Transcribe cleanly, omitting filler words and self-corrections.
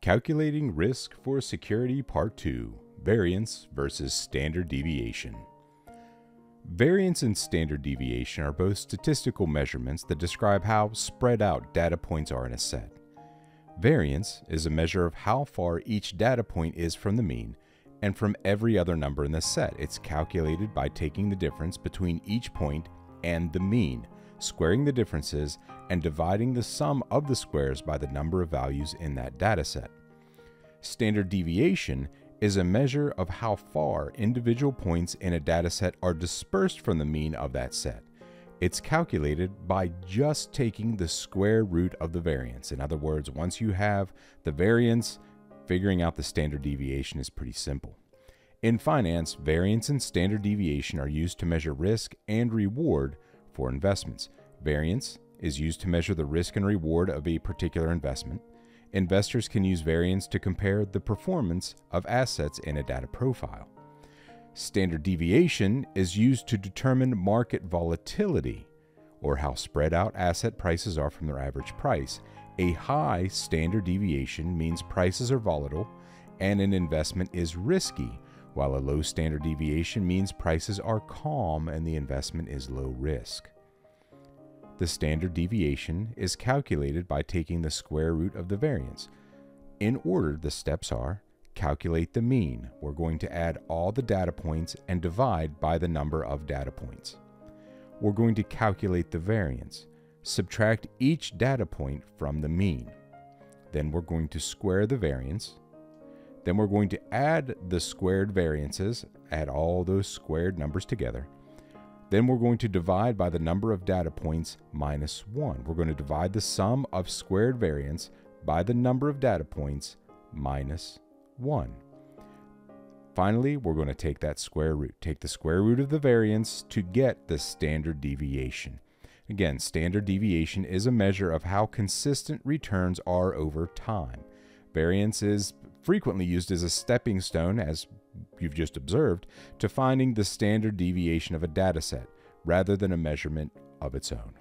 Calculating Risk for Security Part 2, Variance versus Standard Deviation. Variance and standard deviation are both statistical measurements that describe how spread out data points are in a set. Variance is a measure of how far each data point is from the mean and from every other number in the set. It's calculated by taking the difference between each point and the mean, squaring the differences, and dividing the sum of the squares by the number of values in that data set. Standard deviation is a measure of how far individual points in a data set are dispersed from the mean of that set. It's calculated by just taking the square root of the variance. In other words, once you have the variance, figuring out the standard deviation is pretty simple. In finance, variance and standard deviation are used to measure risk and reward for investments. Variance is used to measure the risk and reward of a particular investment. Investors can use variance to compare the performance of assets in a data profile. Standard deviation is used to determine market volatility, or how spread out asset prices are from their average price. A high standard deviation means prices are volatile and an investment is risky, while a low standard deviation means prices are calm and the investment is low risk. The standard deviation is calculated by taking the square root of the variance. In order, the steps are: calculate the mean. We're going to add all the data points and divide by the number of data points. We're going to calculate the variance. Subtract each data point from the mean. Then we're going to square the variance. Then we're going to add the squared variances, add all those squared numbers together. Then we're going to divide by the number of data points minus 1. We're going to divide the sum of squared variance by the number of data points minus 1. Finally, we're going to take that square root. Take the square root of the variance to get the standard deviation. Again, standard deviation is a measure of how consistent returns are over time. Variance is frequently used as a stepping stone, as you've just observed, to finding the standard deviation of a data set rather than a measurement of its own.